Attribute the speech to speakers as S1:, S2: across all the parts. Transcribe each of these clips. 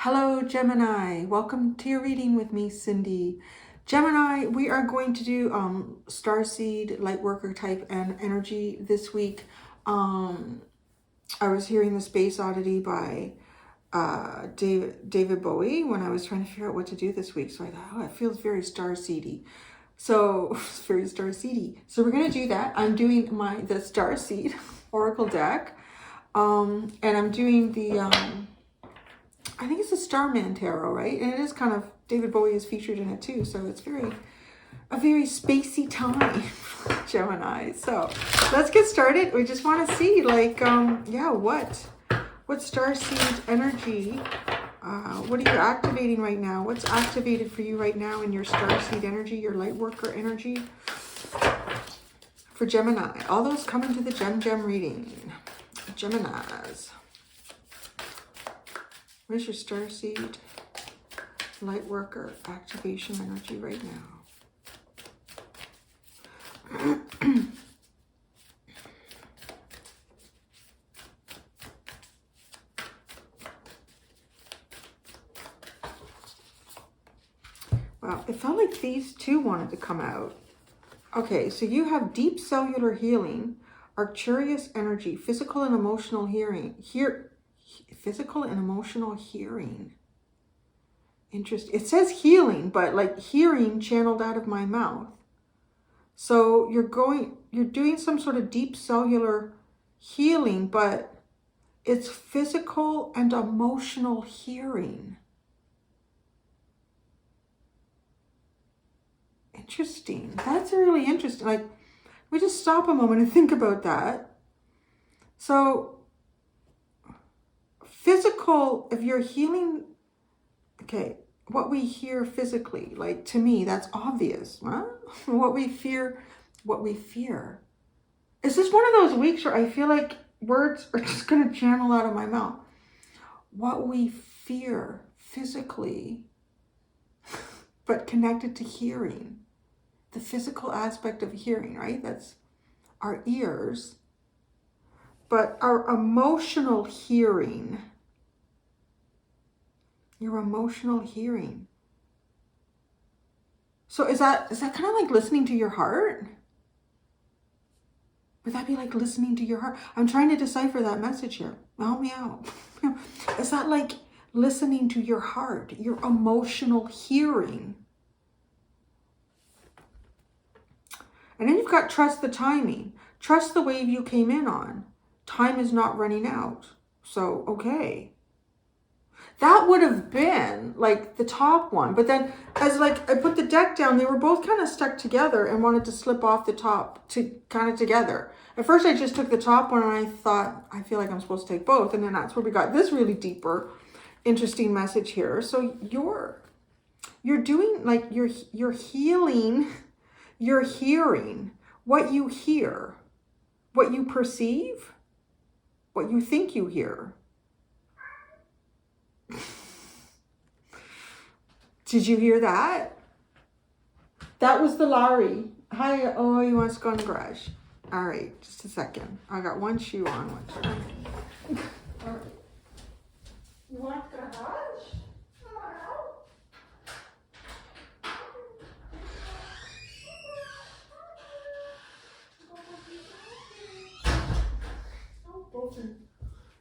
S1: Hello, Gemini. Welcome to your reading with me, Cindy. Gemini, we are going to do Starseed, Lightworker type and energy this week. I was hearing the Space Oddity by David Bowie when I was trying to figure out what to do this week. So I thought, oh, it feels very Starseedy. So it's very Starseedy. So we're going to do that. I'm doing the Starseed Oracle deck. And I'm doing the... I think it's a Starman Tarot, right? And it is kind of, David Bowie is featured in it too. So it's a very spacey time, Gemini. So let's get started. We just want to see what Starseed energy, what are you activating right now? What's activated for you right now in your Starseed energy, your Lightworker energy for Gemini? All those come into the Gem reading. Geminis. Where's your Starseed Lightworker activation energy right now? Wow, it felt like these two wanted to come out. Okay, so you have deep cellular healing, Arcturus energy, physical and emotional hearing. Physical and emotional hearing. Interesting. It says healing, but like hearing channeled out of my mouth. So you're doing some sort of deep cellular healing, but it's physical and emotional hearing. Interesting. That's really interesting. Like, we just stop a moment and think about that. So physical, if you're healing, okay, what we hear physically, like to me, that's obvious. Huh? What we fear. Is this one of those weeks where I feel like words are just going to channel out of my mouth? What we fear physically, but connected to hearing. The physical aspect of hearing, right? That's our ears. But our emotional hearing, your emotional hearing. So is that kind of like listening to your heart? Would that be like listening to your heart? I'm trying to decipher that message here. Help me out. Is that like listening to your heart, your emotional hearing? And then you've got trust the timing. Trust the wave you came in on. Time is not running out. So, okay. That would have been like the top one. But then as like I put the deck down, they were both kind of stuck together and wanted to slip off the top to kind of together. At first I just took the top one and I thought, I feel like I'm supposed to take both. And then that's where we got this really deeper, interesting message here. So you're doing like you're healing, you're hearing what you hear, what you perceive, what you think you hear. Did you hear that? That was the Larry. Hi, oh, he wants to go in the garage. All right, just a second. I got one shoe on. All right. You want the garage?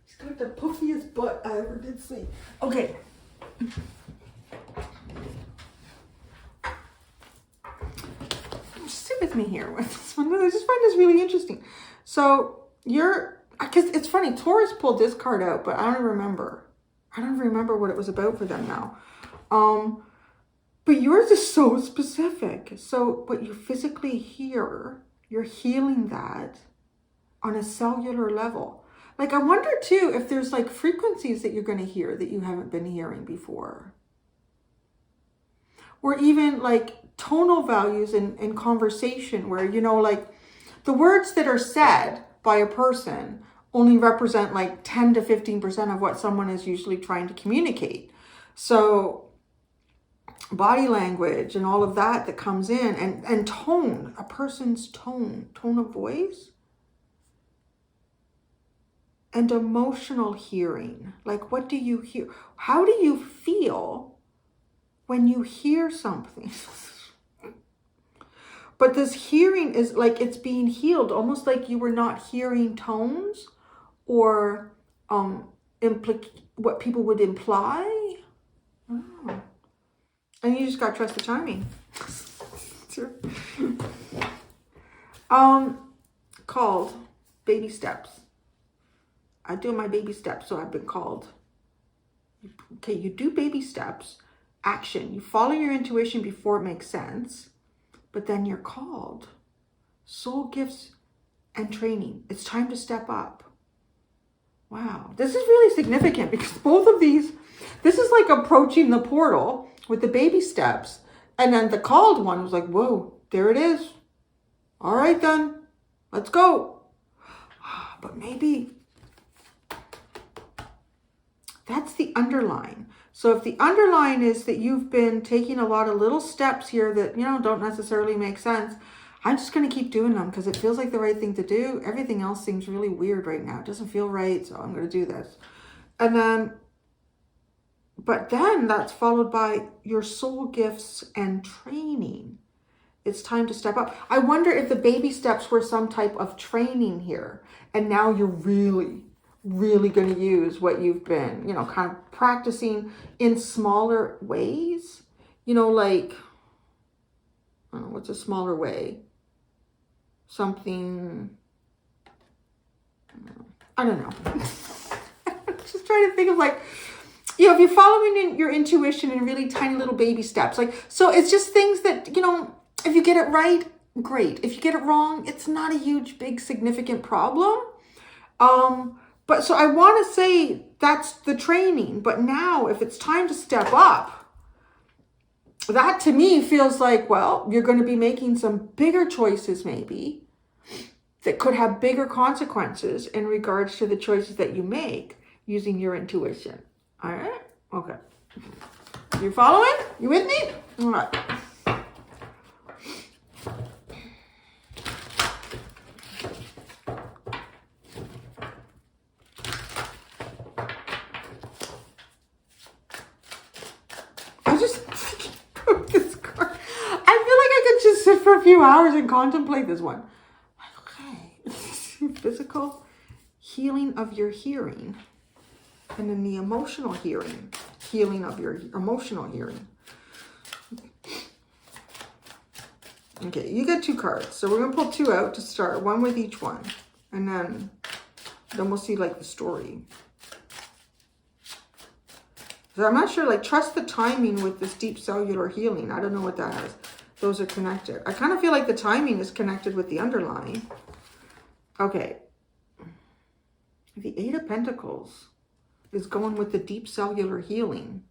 S1: He's got the puffiest butt I ever did see. Okay. Sit with me here with this one. I just find this really interesting. So because it's funny, Taurus pulled this card out, but I don't remember. I don't remember what it was about for them now. But yours is so specific. So what you physically hear, you're healing that on a cellular level. Like, I wonder too if there's like frequencies that you're going to hear that you haven't been hearing before. Or even like tonal values in conversation where, like the words that are said by a person only represent like 10 to 15% of what someone is usually trying to communicate. So body language and all of that comes in and tone, a person's tone of voice. and emotional hearing. Like, what do you hear? How do you feel when you hear something? But this hearing is like it's being healed, almost like you were not hearing tones or what people would imply. Oh. And you just got to trust the timing. Called baby steps. I do my baby steps, so I've been called. Okay, you do baby steps, action. You follow your intuition before it makes sense, but then you're called. Soul gifts and training. It's time to step up. Wow, this is really significant because both of these, this is like approaching the portal with the baby steps. And then the called one was like, whoa, there it is. All right, then, let's go. But maybe that's the underline. So if the underline is that you've been taking a lot of little steps here that, you know, don't necessarily make sense, I'm just going to keep doing them because it feels like the right thing to do. Everything else seems really weird right now. It doesn't feel right, so I'm going to do this. And then, but then that's followed by your soul gifts and training. It's time to step up. I wonder if the baby steps were some type of training here. And now you're really going to use what you've been, you know, kind of practicing in smaller ways. You know, like, I don't know, what's a smaller way? Something, I don't know. I'm just trying to think of like, you know, if you're following your intuition in really tiny little baby steps, like, so it's just things that, you know, if you get it right, great. If you get it wrong, it's not a huge, big, significant problem. But so I want to say that's the training. But now if it's time to step up, that to me feels like, well, you're going to be making some bigger choices maybe that could have bigger consequences in regards to the choices that you make using your intuition. All right? Okay. You following? You with me? All right. For a few hours and contemplate this one. Okay. Physical healing of your hearing. And then the emotional healing of your emotional hearing. Okay, you get 2 cards. So we're going to pull 2 out to start. 1 with each one. And then we'll see like the story. So I'm not sure, like, trust the timing with this deep cellular healing. I don't know what that is. Those are connected. I kind of feel like the timing is connected with the underlying. Okay. The 8 of Pentacles is going with the deep cellular healing.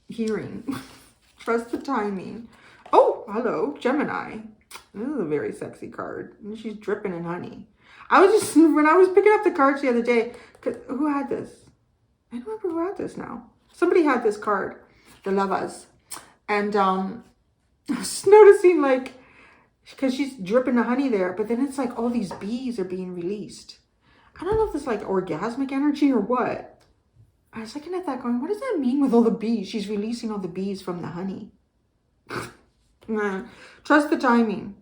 S1: Hearing. Trust the timing. Oh, hello, Gemini. This is a very sexy card. She's dripping in honey. I was just, when I was picking up the cards the other day, who had this? I don't remember who had this now. Somebody had this card. The Lovers. And I was noticing, like, because she's dripping the honey there, but then it's like all these bees are being released. I don't know if it's like orgasmic energy or what. I was looking at that going, what does that mean with all the bees? She's releasing all the bees from the honey. Nah. Trust the timing.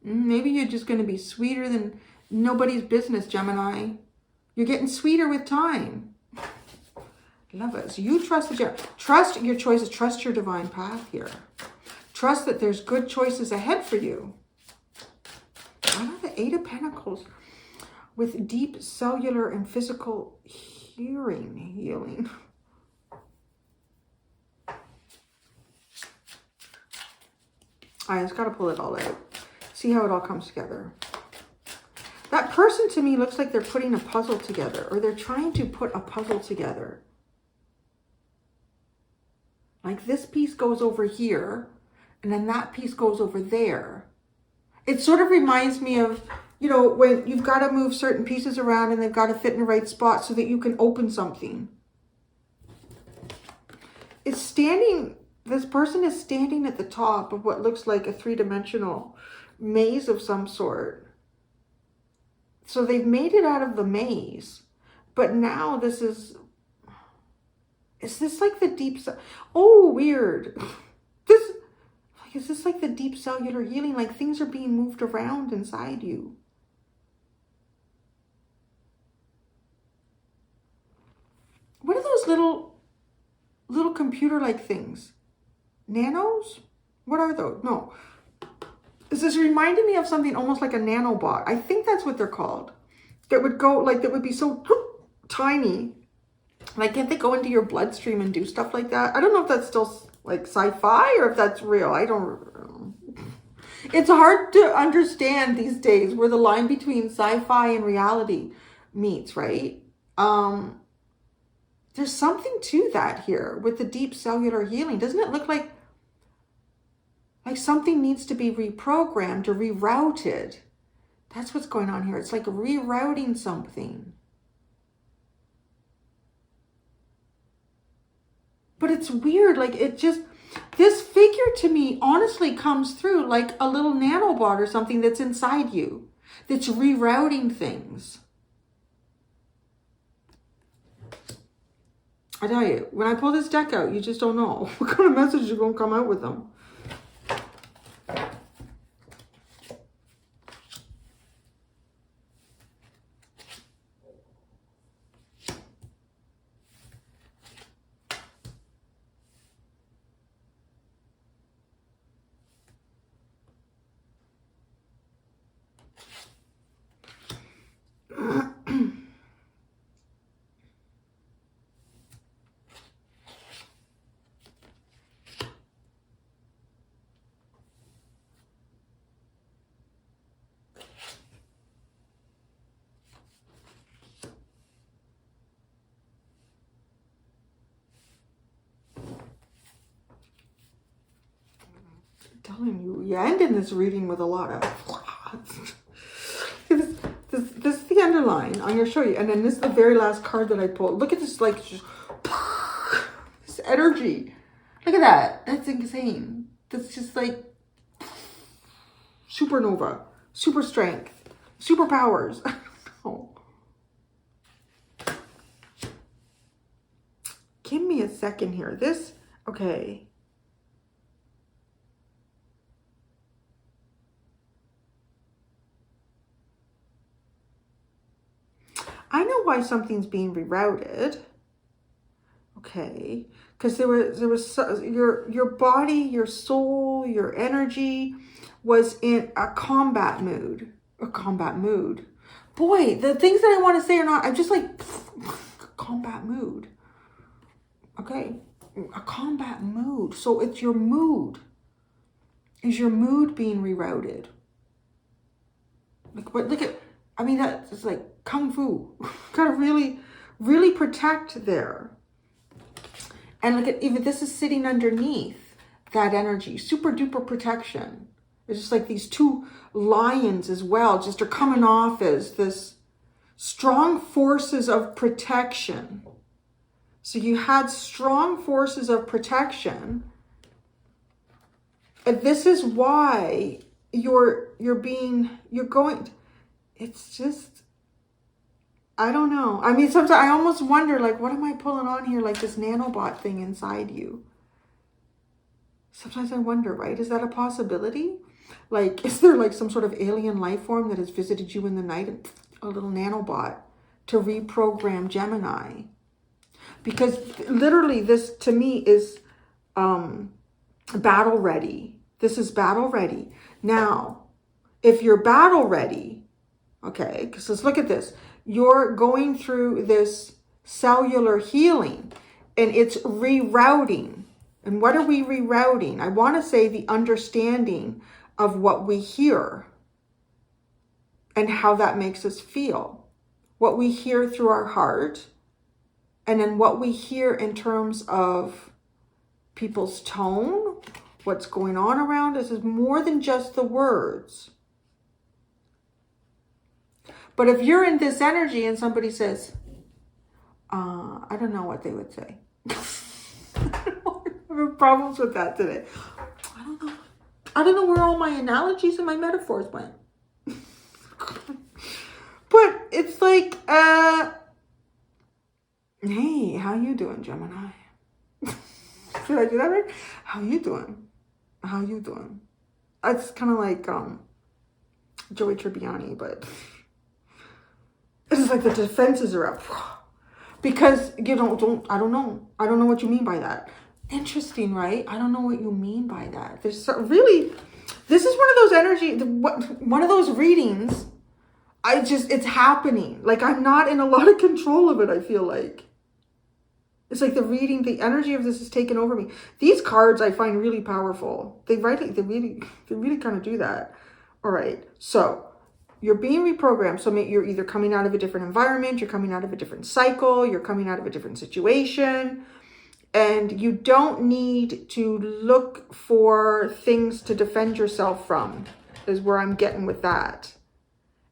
S1: Maybe you're just going to be sweeter than nobody's business, Gemini. You're getting sweeter with time. Lovers, you trust trust your choices, trust your divine path here. Trust that there's good choices ahead for you. I have the 8 of Pentacles with deep cellular and physical healing. I just got to pull it all out. See how it all comes together. That person to me looks like they're putting a puzzle together, or they're trying to put a puzzle together. Like this piece goes over here, and then that piece goes over there. It sort of reminds me of, you know, when you've got to move certain pieces around and they've got to fit in the right spot so that you can open something. It's standing, this person is standing at the top of what looks like a 3-dimensional maze of some sort. So they've made it out of the maze. But now this is this like the deep, oh, weird. Is this like the deep cellular healing? Like things are being moved around inside you. What are those little computer-like things? Nanos? What are those? No. This is reminding me of something almost like a nanobot. I think that's what they're called. That would go, like, that would be so tiny. Like, can't they go into your bloodstream and do stuff like that? I don't know if that's still like sci-fi or if that's real. I don't. It's hard to understand these days where the line between sci-fi and reality meets, right? There's something to that here with the deep cellular healing. Doesn't it look like something needs to be reprogrammed or rerouted? That's what's going on here. It's like rerouting something. But it's weird, like it just, this figure to me honestly comes through like a little nanobot or something that's inside you, that's rerouting things. I tell you, when I pull this deck out, you just don't know what kind of messages are going to come out with them. Telling you, you end in this reading with a lot of this is the underline. I'm gonna show you, and then this is the very last card that I pulled. Look at this, like just this energy. Look at that. That's insane. That's just like supernova, super strength, superpowers. I don't know. Give me a second here. This, okay. I know why something's being rerouted. Okay, because there was your body, your soul, your energy was in a combat mood. A combat mood. Boy, the things that I want to say are not. I'm just like combat mood. Okay, a combat mood. So it's your mood. Is your mood being rerouted? Like what? Look at. I mean, that's like kung fu. Gotta really, really protect there. And look at, even this is sitting underneath that energy. Super duper protection. It's just like these two lions as well, just are coming off as this strong forces of protection. So you had strong forces of protection. And this is why you're going. It's just, I don't know. I mean, sometimes I almost wonder, like, what am I pulling on here? Like this nanobot thing inside you. Sometimes I wonder, right? Is that a possibility? Like, is there like some sort of alien life form that has visited you in the night? And a little nanobot to reprogram Gemini? Because literally this to me is battle ready. This is battle ready. Now, if you're battle ready, okay, because let's look at this. You're going through this cellular healing and it's rerouting. And what are we rerouting? I want to say the understanding of what we hear and how that makes us feel. What we hear through our heart, and then what we hear in terms of people's tone, what's going on around us is more than just the words. But if you're in this energy and somebody says, I don't know what they would say. I'm having problems with that today. I don't know. I don't know where all my analogies and my metaphors went. But it's like, hey, how you doing, Gemini? Did I do that right? How you doing? How you doing? It's kind of like Joey Tribbiani, but it's like the defenses are up. Because I don't know what you mean by that. Interesting, right? I don't know what you mean by that. Really, this is one of those one of those readings. It's happening. Like, I'm not in a lot of control of it, I feel like. It's like the energy of this is taken over me. These cards I find really powerful. They really kind of do that. All right, so you're being reprogrammed. So you're either coming out of a different environment, you're coming out of a different cycle, you're coming out of a different situation, and you don't need to look for things to defend yourself from, is where I'm getting with that.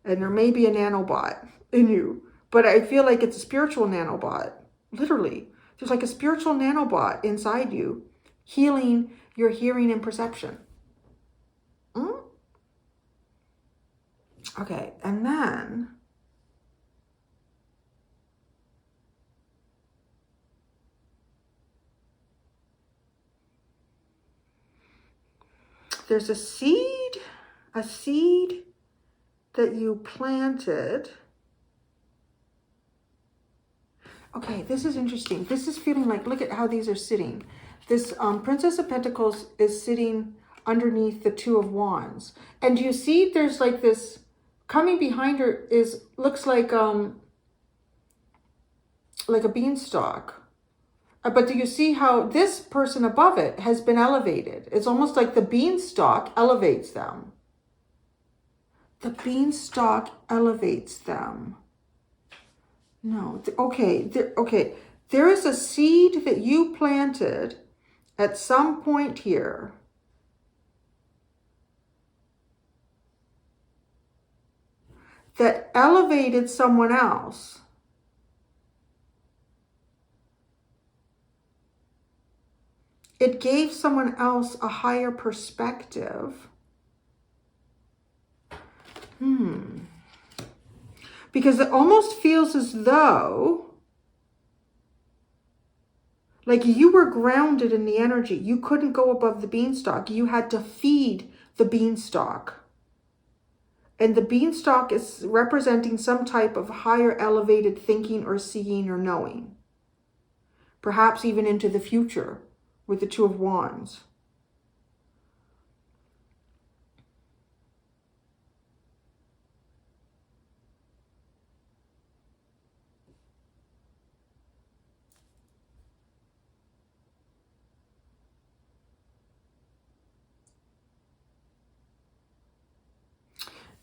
S1: And there may be a nanobot in you, but I feel like it's a spiritual nanobot, literally. There's like a spiritual nanobot inside you, healing your hearing and perception. Okay, and then there's a seed that you planted. Okay, this is interesting. This is feeling like, look at how these are sitting. This Princess of Pentacles is sitting underneath the Two of Wands. And do you see there's like this, coming behind her looks like a beanstalk. But do you see how this person above it has been elevated? It's almost like the beanstalk elevates them. The beanstalk elevates them. No, okay. There is a seed that you planted at some point here. That elevated someone else. It gave someone else a higher perspective. Because it almost feels as though, like, you were grounded in the energy. You couldn't go above the beanstalk. You had to feed the beanstalk. And the beanstalk is representing some type of higher elevated thinking or seeing or knowing. Perhaps even into the future with the Two of Wands.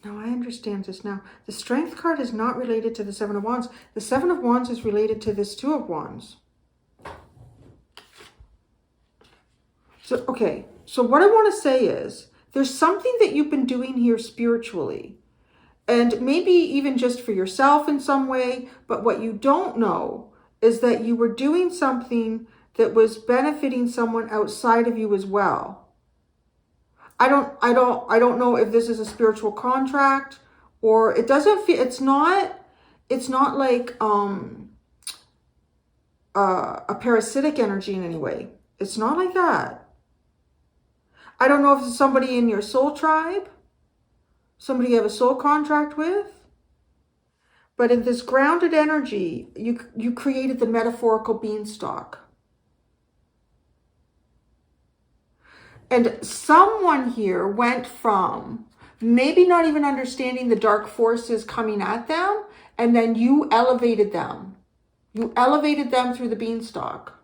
S1: Now I understand this now. The Strength card is not related to the Seven of Wands. The Seven of Wands is related to this Two of Wands. So, okay. So what I want to say is, there's something that you've been doing here spiritually. And maybe even just for yourself in some way. But what you don't know is that you were doing something that was benefiting someone outside of you as well. I don't know if this is a spiritual contract, or it doesn't feel, it's not like a parasitic energy in any way. It's not like that. I don't know if it's somebody in your soul tribe, somebody you have a soul contract with, but in this grounded energy, you created the metaphorical beanstalk. And someone here went from maybe not even understanding the dark forces coming at them, and then you elevated them. You elevated them through the beanstalk.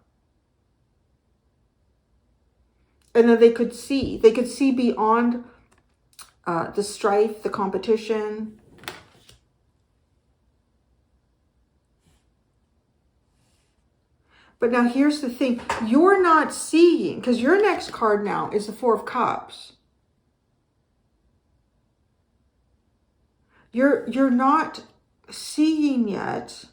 S1: And then they could see beyond the strife, the competition. But now here's the thing. You're not seeing, because your next card now is the Four of Cups. You're not seeing yet.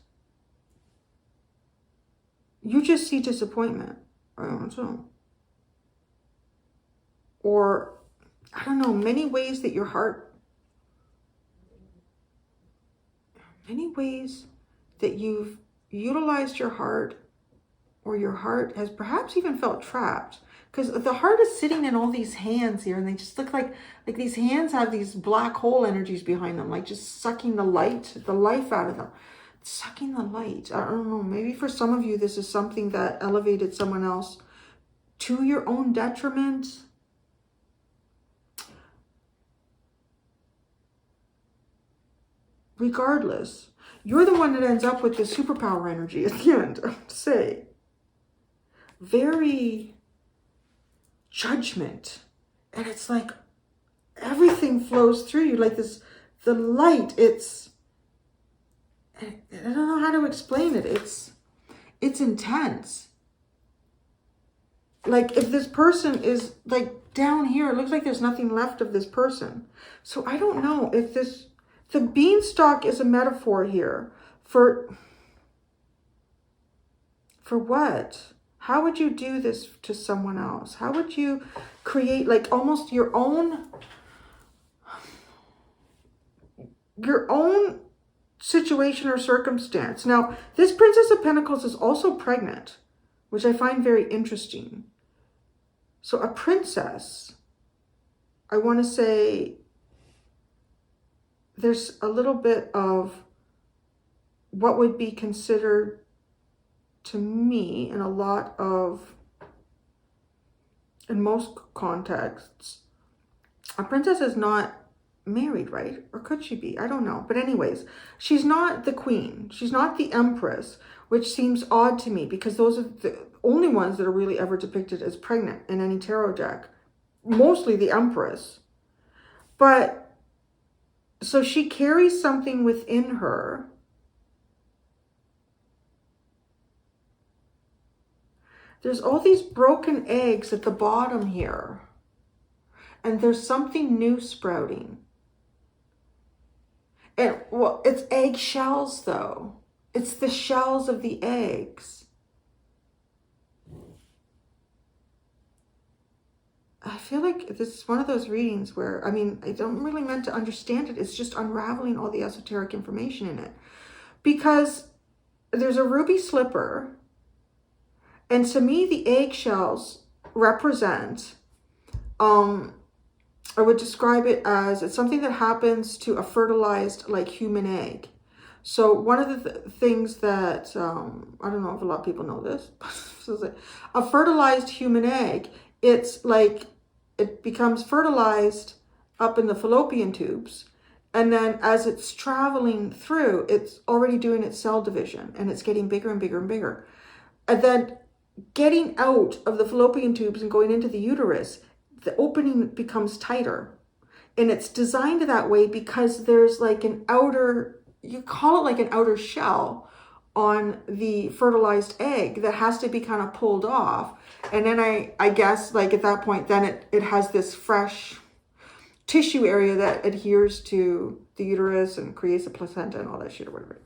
S1: You just see disappointment. I don't know. Or, I don't know, many ways that your heart... Any ways that you've utilized your heart, or your heart has perhaps even felt trapped? Because the heart is sitting in all these hands here, and they just look like these hands have these black hole energies behind them, like just sucking the life out of them. Sucking the light. I don't know, maybe for some of you, this is something that elevated someone else to your own detriment. Regardless, you're the one that ends up with the superpower energy at the end, I have to say. Very judgment. And it's like everything flows through you like this. The light, I don't know how to explain it. It's intense. Like if this person is like down here, it looks like there's nothing left of this person. So I don't know if the beanstalk is a metaphor here for what? How would you do this to someone else? How would you create like almost your own situation or circumstance? Now, this Princess of Pentacles is also pregnant, which I find very interesting. So a princess, I want to say there's a little bit of what would be considered to me in most contexts, a princess is not married, right? Or could she be? I don't know. But anyways, she's not the queen. She's not the empress, which seems odd to me because those are the only ones that are really ever depicted as pregnant in any tarot deck. Mostly the empress. But so she carries something within her. There's all these broken eggs at the bottom here. And there's something new sprouting. And well, it's egg shells though. It's the shells of the eggs. I feel like this is one of those readings where, I mean, I don't really meant to understand it. It's just unraveling all the esoteric information in it. Because there's a ruby slipper. And to me, the eggshells represent, I would describe it as it's something that happens to a fertilized, like, human egg. So one of the things that, I don't know if a lot of people know this, but a fertilized human egg, it's like it becomes fertilized up in the fallopian tubes. And then as it's traveling through, it's already doing its cell division and it's getting bigger and bigger and bigger. And then getting out of the fallopian tubes and going into the uterus, the opening becomes tighter. And it's designed that way because there's like an outer, you call it like an outer shell on the fertilized egg that has to be kind of pulled off. And then I guess like at that point, then it has this fresh tissue area that adheres to the uterus and creates a placenta and all that shit or whatever.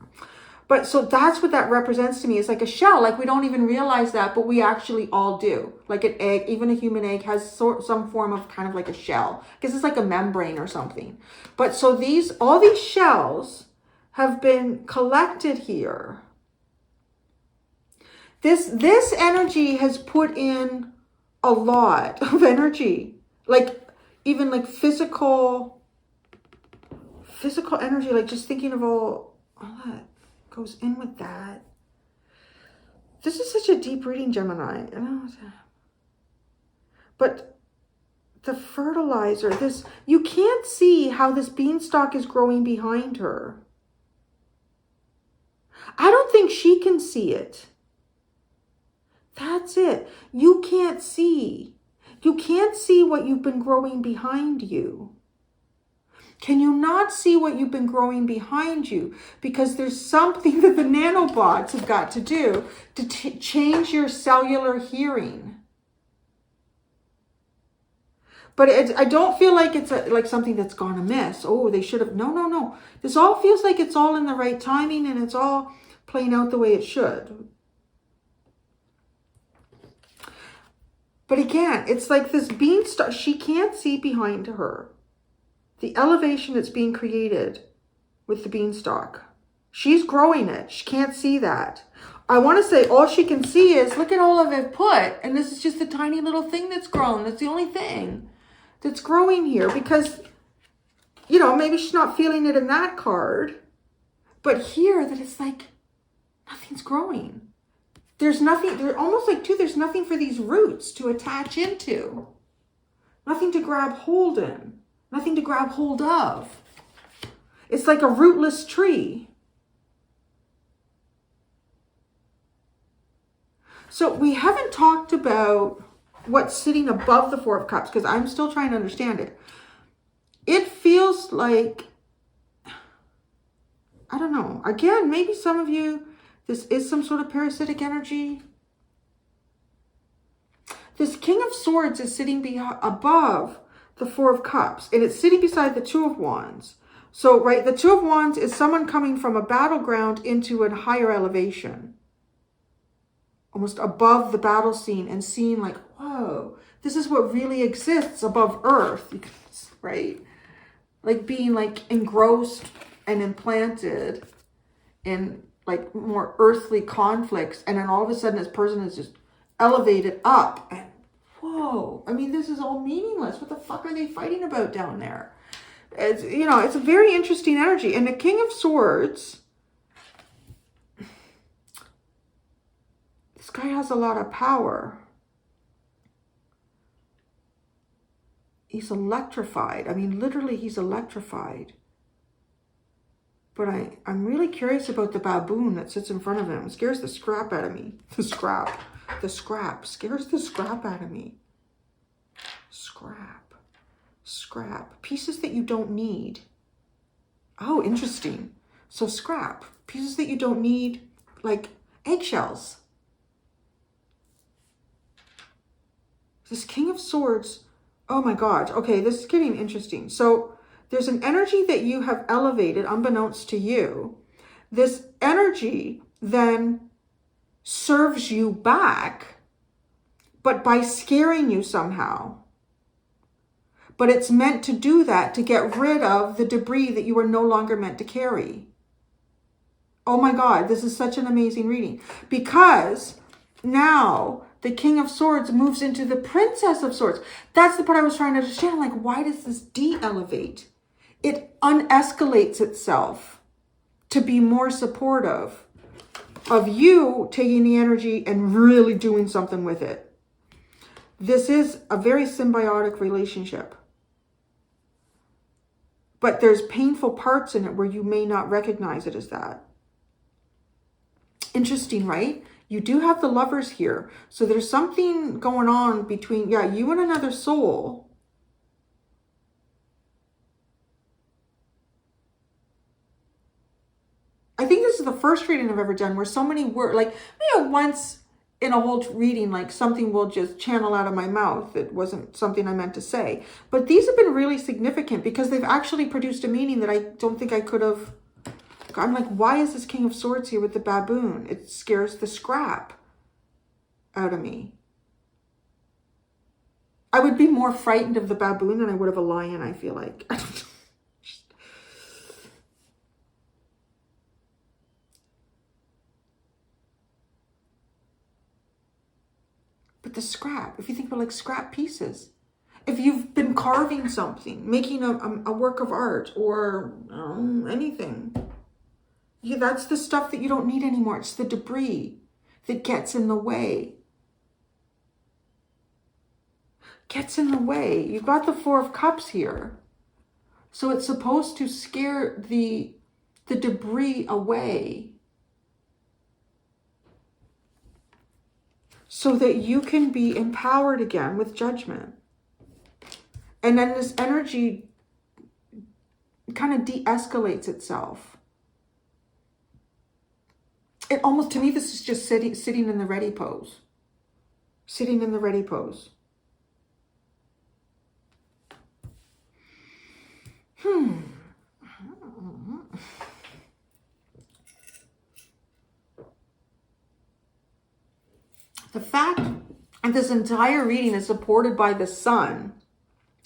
S1: But so that's what that represents to me. It's like a shell. Like we don't even realize that, but we actually all do. Like an egg, even a human egg has some form of kind of like a shell. Because it's like a membrane or something. But so all these shells have been collected here. This energy has put in a lot of energy. Like even like physical energy. Like just thinking of all that goes in with that. This is such a deep reading, Gemini. But the fertilizer, you can't see how this beanstalk is growing behind her. I don't think she can see it. That's it. You can't see. You can't see what you've been growing behind you. Can you not see what you've been growing behind you? Because there's something that the nanobots have got to do to change your cellular hearing. But I don't feel like it's like something that's gone amiss. Oh, they should have. No. This all feels like it's all in the right timing and it's all playing out the way it should. But again, it's like this beanstalk. She can't see behind her. The elevation that's being created with the beanstalk. She's growing it. She can't see that. I want to say all she can see is, look at all of it put. And this is just a tiny little thing that's grown. That's the only thing that's growing here. Because, you know, maybe she's not feeling it in that card. But here, that it's like, nothing's growing. There's nothing, they're almost like, too, there's nothing for these roots to attach into. Nothing to grab hold in. Nothing to grab hold of. It's like a rootless tree. So we haven't talked about what's sitting above the Four of Cups, because I'm still trying to understand it. It feels like, I don't know. Again, maybe some of you, this is some sort of parasitic energy. This King of Swords is sitting above the Four of Cups, and it's sitting beside the Two of Wands. So, right, the Two of Wands is someone coming from a battleground into a higher elevation. Almost above the battle scene and seeing like, whoa, this is what really exists above Earth, right? Like being like engrossed and implanted in like more earthly conflicts. And then all of a sudden this person is just elevated up and whoa, I mean, this is all meaningless. What the fuck are they fighting about down there? It's, you know, it's a very interesting energy. And the King of Swords, this guy has a lot of power. He's electrified. I mean, literally, he's electrified. But I'm really curious about the baboon that sits in front of him. It scares the scrap out of me. The scrap scares the scrap out of me. Scrap. Pieces that you don't need. Oh, interesting. So scrap. Pieces that you don't need, like eggshells. This King of Swords, oh my God. Okay, this is getting interesting. So there's an energy that you have elevated unbeknownst to you. This energy then serves you back, but by scaring you somehow. But it's meant to do that to get rid of the debris that you are no longer meant to carry. Oh my God, this is such an amazing reading. Because now the King of Swords moves into the Princess of Swords. That's the part I was trying to understand. I'm like, why does this de-elevate? It unescalates itself to be more supportive of you taking the energy and really doing something with it. This is a very symbiotic relationship. But there's painful parts in it where you may not recognize it as that. Interesting, right? You do have the Lovers here. So there's something going on between, yeah, you and another soul. I think this is the first reading I've ever done where so many words, like, you know, once in a whole reading, like something will just channel out of my mouth. It wasn't something I meant to say. But these have been really significant because they've actually produced a meaning that I don't think I could have. I'm like, why is this King of Swords here with the baboon? It scares the scrap out of me. I would be more frightened of the baboon than I would of a lion, I feel like. I don't know. But the scrap, if you think about like scrap pieces, if you've been carving something, making a work of art or anything, yeah, that's the stuff that you don't need anymore. It's the debris that gets in the way. You've got the Four of Cups here. So it's supposed to scare the debris away, so that you can be empowered again with judgment. And then this energy kind of de-escalates itself. It almost, to me, this is just sitting in the ready pose. Sitting in the ready pose. The fact that this entire reading is supported by the sun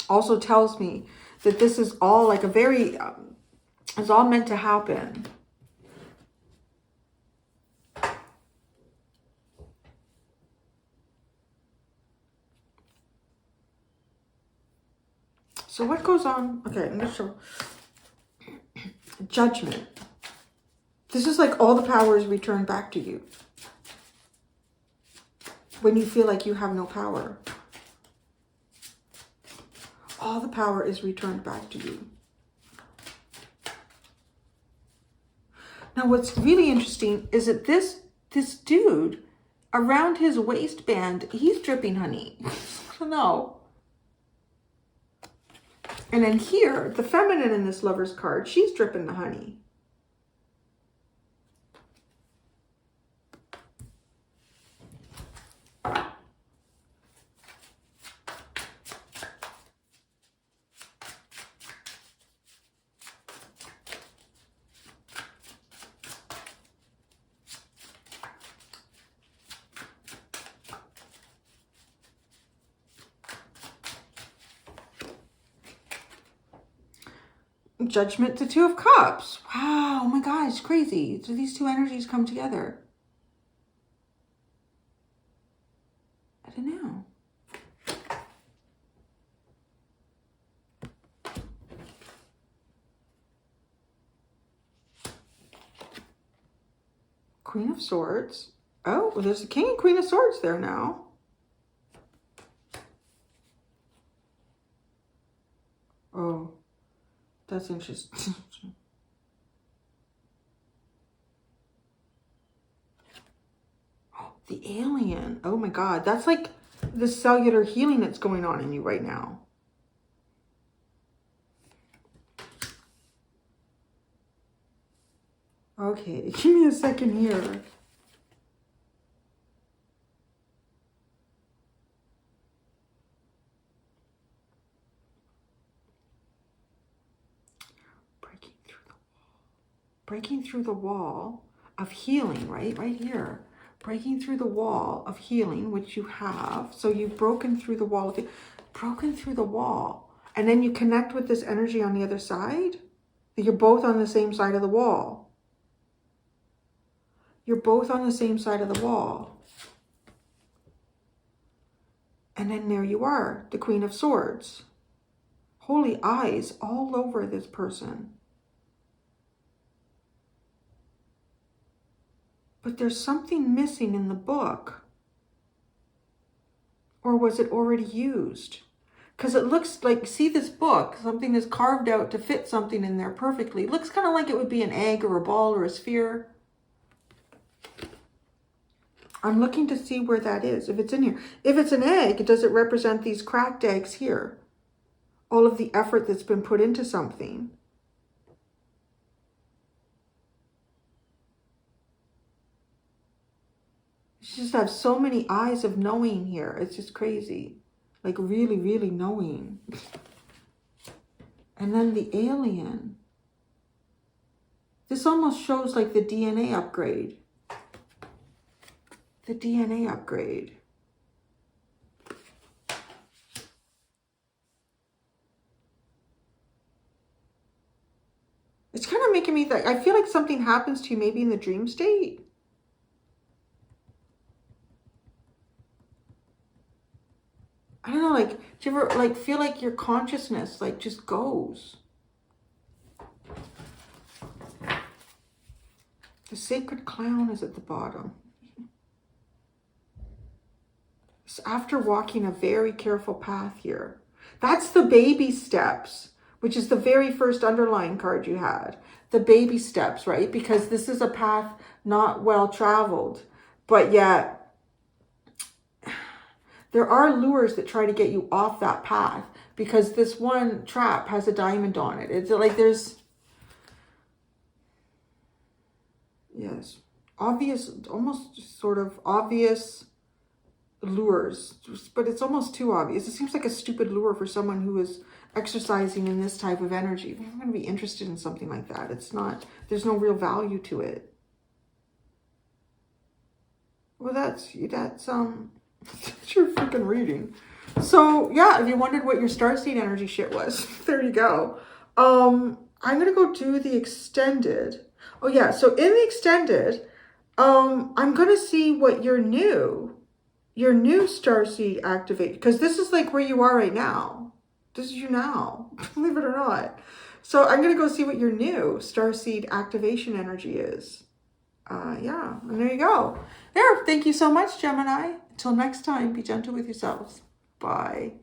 S1: also tells me that this is all like a very, it's all meant to happen. So what goes on? Okay, I'm going to show. Judgment. This is like all the power is returned back to you. When you feel like you have no power. All the power is returned back to you. Now what's really interesting is that this dude, around his waistband, he's dripping honey. I don't know. And then here, the feminine in this lover's card, she's dripping the honey. Judgment, the Two of Cups. Wow, oh my gosh, crazy. So these two energies come together. I don't know. Queen of Swords. Oh, well, there's a King and Queen of Swords there now. Oh. That's interesting. Oh, the alien. Oh my God. That's like the cellular healing that's going on in you right now. Okay, give me a second here. Breaking through the wall of healing, right? Right here. Breaking through the wall of healing, which you have. So you've broken through the wall. Broken through the wall. And then you connect with this energy on the other side. You're both on the same side of the wall. You're both on the same side of the wall. And then there you are, the Queen of Swords. Holy eyes all over this person. But there's something missing in the book. Or was it already used? Because it looks like, see this book, something is carved out to fit something in there perfectly. It looks kind of like it would be an egg or a ball or a sphere. I'm looking to see where that is, if it's in here. If it's an egg, does it represent these cracked eggs here? All of the effort that's been put into something. You just have so many eyes of knowing here. It's just crazy. Like really, really knowing. And then the alien. This almost shows like the DNA upgrade. The DNA upgrade. It's kind of making me think, I feel like something happens to you maybe in the dream state. I don't know, like, do you ever like feel like your consciousness like just goes? The sacred clown is at the bottom. So after walking a very careful path here, that's the baby steps, which is the very first underlying card you had. The baby steps, right? Because this is a path not well traveled, but yet there are lures that try to get you off that path because this one trap has a diamond on it. It's like there's, yes, obvious, almost sort of obvious lures, but it's almost too obvious. It seems like a stupid lure for someone who is exercising in this type of energy. I'm going to be interested in something like that. It's not, there's no real value to it. Well, that's your freaking reading. So yeah, if you wondered what your starseed energy shit was, there you go. I'm going to go do the extended. Oh yeah. So in the extended, I'm going to see what your new starseed activate, because this is like where you are right now. This is you now, believe it or not. So I'm going to go see what your new Starseed activation energy is. Yeah, and there you go. There, thank you so much, Gemini. Until next time, be gentle with yourselves. Bye.